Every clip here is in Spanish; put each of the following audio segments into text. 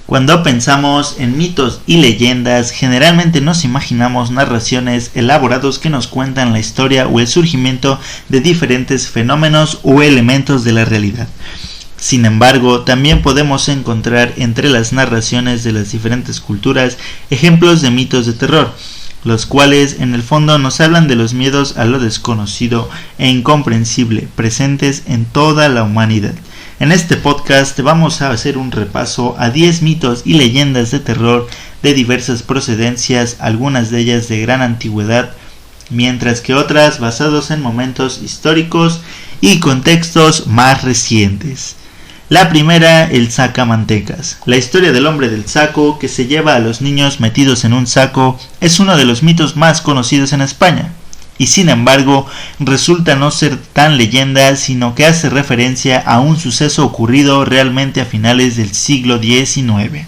Cuando pensamos en mitos y leyendas, generalmente nos imaginamos narraciones elaborados que nos cuentan la historia o el surgimiento de diferentes fenómenos o elementos de la realidad. Sin embargo, también podemos encontrar entre las narraciones de las diferentes culturas ejemplos de mitos de terror, los cuales en el fondo nos hablan de los miedos a lo desconocido e incomprensible presentes en toda la humanidad. En este podcast vamos a hacer un repaso a 10 mitos y leyendas de terror de diversas procedencias, algunas de ellas de gran antigüedad, mientras que otras basados en momentos históricos y contextos más recientes. La primera, el sacamantecas. La historia del hombre del saco que se lleva a los niños metidos en un saco es uno de los mitos más conocidos en España. Y sin embargo, resulta no ser tan leyenda, sino que hace referencia a un suceso ocurrido realmente a finales del siglo XIX.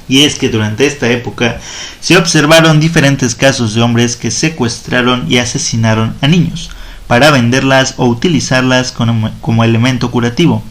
Y es que durante esta época se observaron diferentes casos de hombres que secuestraron y asesinaron a niños para venderlas o utilizarlas como elemento curativo,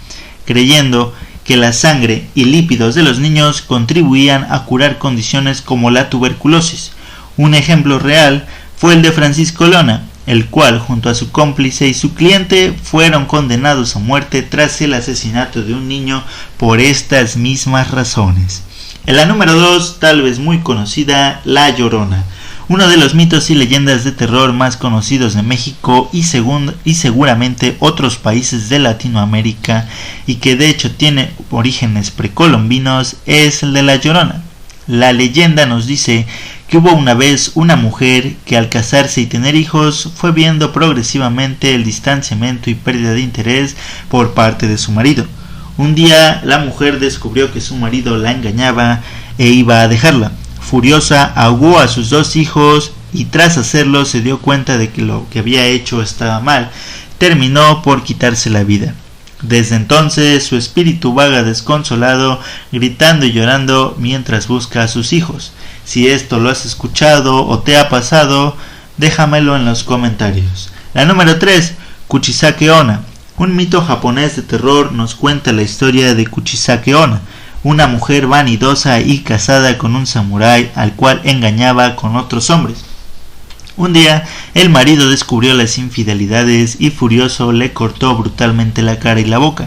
creyendo que la sangre y lípidos de los niños contribuían a curar condiciones como la tuberculosis. Un ejemplo real fue el de Francisco Lona, el cual junto a su cómplice y su cliente fueron condenados a muerte tras el asesinato de un niño por estas mismas razones. En la número 2, tal vez muy conocida, La Llorona, uno de los mitos y leyendas de terror más conocidos de México y seguramente otros países de Latinoamérica, y que de hecho tiene orígenes precolombinos, es el de La Llorona. La leyenda nos dice que hubo una vez una mujer que al casarse y tener hijos fue viendo progresivamente el distanciamiento y pérdida de interés por parte de su marido. Un día la mujer descubrió que su marido la engañaba e iba a dejarla. Furiosa, ahogó a sus 2 hijos y tras hacerlo se dio cuenta de que lo que había hecho estaba mal. Terminó por quitarse la vida. Desde entonces su espíritu vaga desconsolado, gritando y llorando mientras busca a sus hijos. Si esto lo has escuchado o te ha pasado, déjamelo en los comentarios. La número 3, Kuchisake Onna. Un mito japonés de terror nos cuenta la historia de Kuchisake Onna, una mujer vanidosa y casada con un samurái al cual engañaba con otros hombres. Un día, el marido descubrió las infidelidades y furioso le cortó brutalmente la cara y la boca,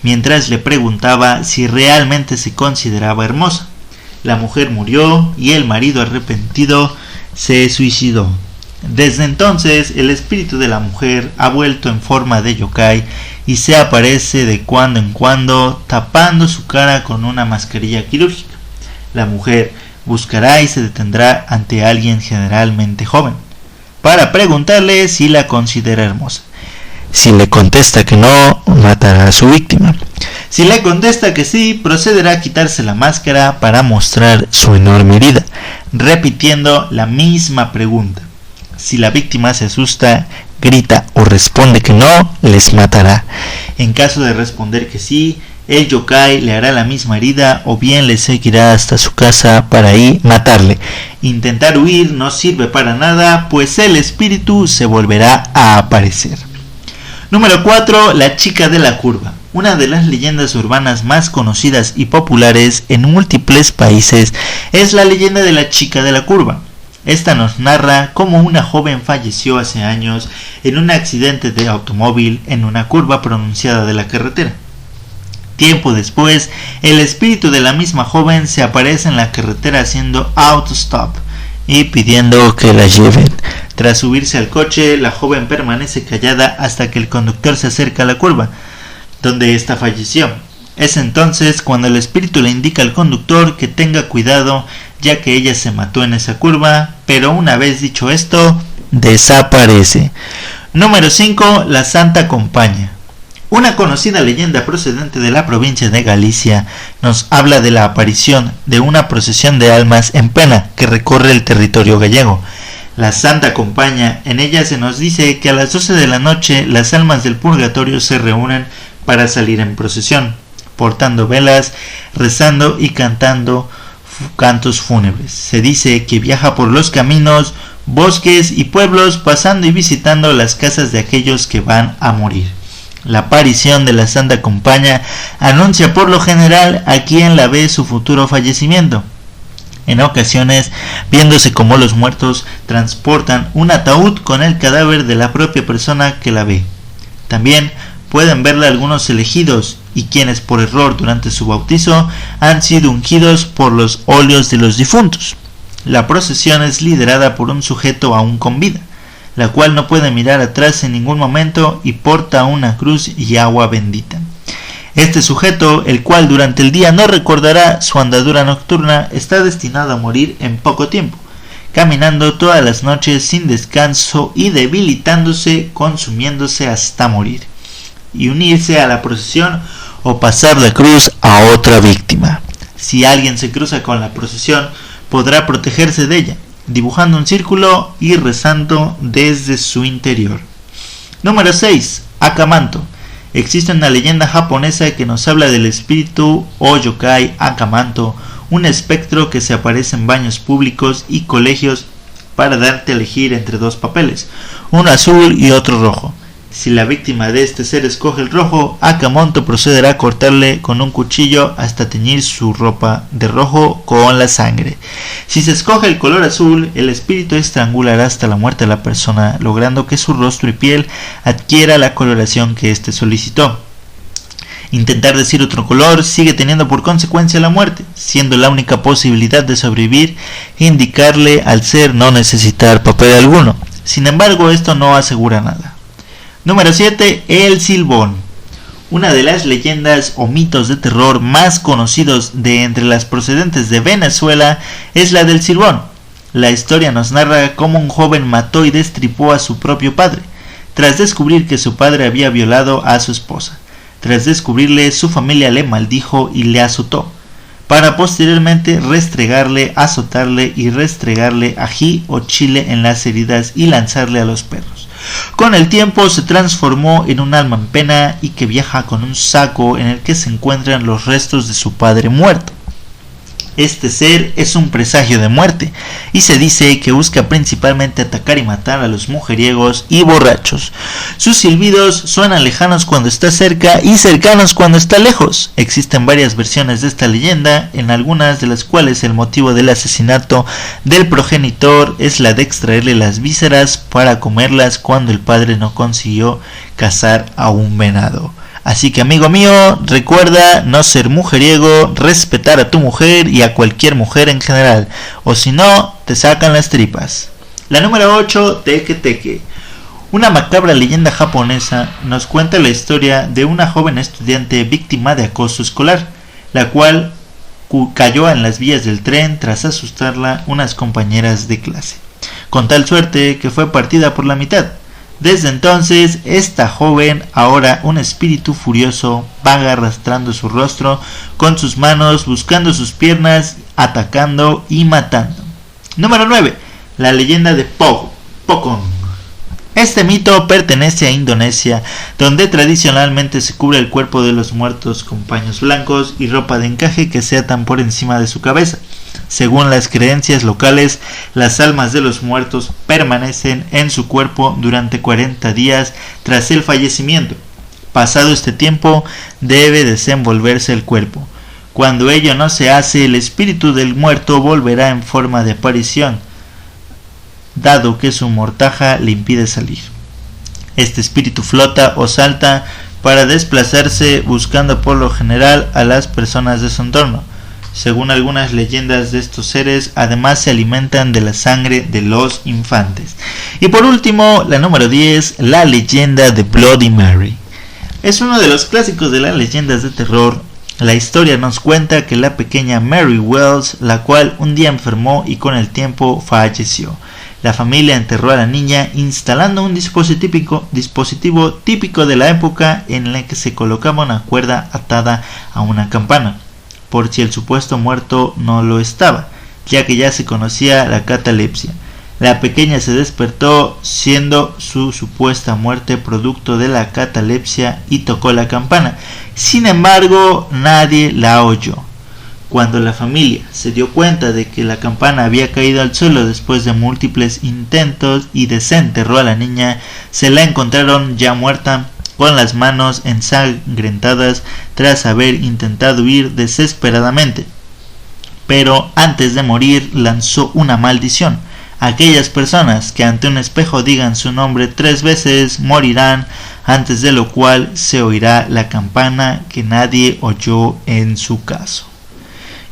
mientras le preguntaba si realmente se consideraba hermosa. La mujer murió y el marido arrepentido se suicidó. Desde entonces, el espíritu de la mujer ha vuelto en forma de yokai y se aparece de cuando en cuando tapando su cara con una mascarilla quirúrgica. La mujer buscará y se detendrá ante alguien generalmente joven para preguntarle si la considera hermosa. Si le contesta que no, matará a su víctima. Si le contesta que sí, procederá a quitarse la máscara para mostrar su enorme herida, repitiendo la misma pregunta. Si la víctima se asusta, grita o responde que no, les matará. En caso de responder que sí, el yokai le hará la misma herida o bien le seguirá hasta su casa para ahí matarle. Intentar huir no sirve para nada, pues el espíritu se volverá a aparecer. Número 4. La chica de la curva. Una de las leyendas urbanas más conocidas y populares en múltiples países es la leyenda de la chica de la curva. Esta nos narra cómo una joven falleció hace años en un accidente de automóvil en una curva pronunciada de la carretera. Tiempo después, el espíritu de la misma joven se aparece en la carretera haciendo autostop y pidiendo que la lleven. Tras subirse al coche, la joven permanece callada hasta que el conductor se acerca a la curva, donde ésta falleció. Es entonces cuando el espíritu le indica al conductor que tenga cuidado, ya que ella se mató en esa curva, pero una vez dicho esto, desaparece. Número 5. La Santa Compaña. Una conocida leyenda procedente de la provincia de Galicia nos habla de la aparición de una procesión de almas en pena que recorre el territorio gallego. La Santa Compaña, en ella se nos dice que a las 12 de la noche las almas del purgatorio se reúnen para salir en procesión, portando velas, rezando y cantando cantos fúnebres. Se dice que viaja por los caminos, bosques y pueblos, pasando y visitando las casas de aquellos que van a morir. La aparición de la Santa Compañía anuncia por lo general a quien la ve su futuro fallecimiento. En ocasiones, viéndose como los muertos transportan un ataúd con el cadáver de la propia persona que la ve. También pueden verla algunos elegidos y quienes por error durante su bautizo han sido ungidos por los óleos de los difuntos. La procesión es liderada por un sujeto aún con vida, la cual no puede mirar atrás en ningún momento y porta una cruz y agua bendita. Este sujeto, el cual durante el día no recordará su andadura nocturna, está destinado a morir en poco tiempo, caminando todas las noches sin descanso y debilitándose, consumiéndose hasta morir, y unirse a la procesión o pasar la cruz a otra víctima. Si alguien se cruza con la procesión, podrá protegerse de ella, dibujando un círculo y rezando desde su interior. Número 6. Akamanto. Existe una leyenda japonesa que nos habla del espíritu o yokai Akamanto, un espectro que se aparece en baños públicos y colegios para darte a elegir entre dos papeles, uno azul y otro rojo. Si la víctima de este ser escoge el rojo, Akamanto procederá a cortarle con un cuchillo hasta teñir su ropa de rojo con la sangre. Si se escoge el color azul, el espíritu estrangulará hasta la muerte a la persona, logrando que su rostro y piel adquiera la coloración que éste solicitó. Intentar decir otro color sigue teniendo por consecuencia la muerte, siendo la única posibilidad de sobrevivir indicarle al ser no necesitar papel alguno. Sin embargo, esto no asegura nada. Número 7. El Silbón. Una de las leyendas o mitos de terror más conocidos de entre las procedentes de Venezuela es la del Silbón. La historia nos narra cómo un joven mató y destripó a su propio padre, tras descubrir que su padre había violado a su esposa. Tras descubrirle, su familia le maldijo y le azotó, para posteriormente restregarle, azotarle y restregarle ají o chile en las heridas y lanzarle a los perros. Con el tiempo se transformó en un alma en pena y que viaja con un saco en el que se encuentran los restos de su padre muerto. Este ser es un presagio de muerte y se dice que busca principalmente atacar y matar a los mujeriegos y borrachos. Sus silbidos suenan lejanos cuando está cerca y cercanos cuando está lejos. Existen varias versiones de esta leyenda, en algunas de las cuales el motivo del asesinato del progenitor es la de extraerle las vísceras para comerlas cuando el padre no consiguió cazar a un venado. Así que, amigo mío, recuerda no ser mujeriego, respetar a tu mujer y a cualquier mujer en general, o si no, te sacan las tripas. La número 8, Teke Teke. Una macabra leyenda japonesa nos cuenta la historia de una joven estudiante víctima de acoso escolar, la cual cayó en las vías del tren tras asustarla unas compañeras de clase, con tal suerte que fue partida por la mitad. Desde entonces, esta joven, ahora un espíritu furioso, vaga arrastrando su rostro con sus manos, buscando sus piernas, atacando y matando. Número 9. La leyenda de Pokon. Este mito pertenece a Indonesia, donde tradicionalmente se cubre el cuerpo de los muertos con paños blancos y ropa de encaje que se atan por encima de su cabeza. Según las creencias locales, las almas de los muertos permanecen en su cuerpo durante 40 días tras el fallecimiento. Pasado este tiempo, debe desenvolverse el cuerpo. Cuando ello no se hace, el espíritu del muerto volverá en forma de aparición, dado que su mortaja le impide salir. Este espíritu flota o salta para desplazarse, buscando por lo general a las personas de su entorno. Según algunas leyendas de estos seres, además se alimentan de la sangre de los infantes. Y por último, la número 10, la leyenda de Bloody Mary. Es uno de los clásicos de las leyendas de terror. La historia nos cuenta que la pequeña Mary Wells, la cual un día enfermó y con el tiempo falleció. La familia enterró a la niña instalando un dispositivo típico de la época en el que se colocaba una cuerda atada a una campana, por si el supuesto muerto no lo estaba, ya que ya se conocía la catalepsia. La pequeña se despertó siendo su supuesta muerte producto de la catalepsia y tocó la campana. Sin embargo, nadie la oyó. Cuando la familia se dio cuenta de que la campana había caído al suelo después de múltiples intentos y desenterró a la niña, se la encontraron ya muerta con las manos ensangrentadas tras haber intentado huir desesperadamente. Pero antes de morir lanzó una maldición. Aquellas personas que ante un espejo digan su nombre 3 veces morirán, antes de lo cual se oirá la campana que nadie oyó en su caso.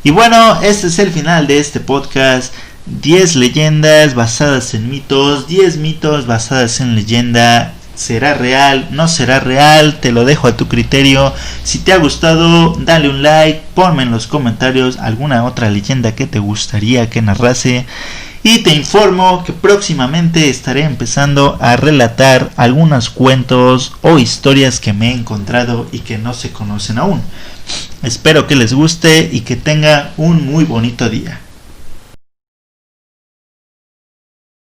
Y bueno, este es el final de este podcast. 10 leyendas basadas en mitos, 10 mitos basadas en leyenda. ¿Será real? ¿No será real? Te lo dejo a tu criterio. Si te ha gustado, dale un like, ponme en los comentarios alguna otra leyenda que te gustaría que narrase. Y te informo que próximamente estaré empezando a relatar algunos cuentos o historias que me he encontrado y que no se conocen aún. Espero que les guste y que tengan un muy bonito día.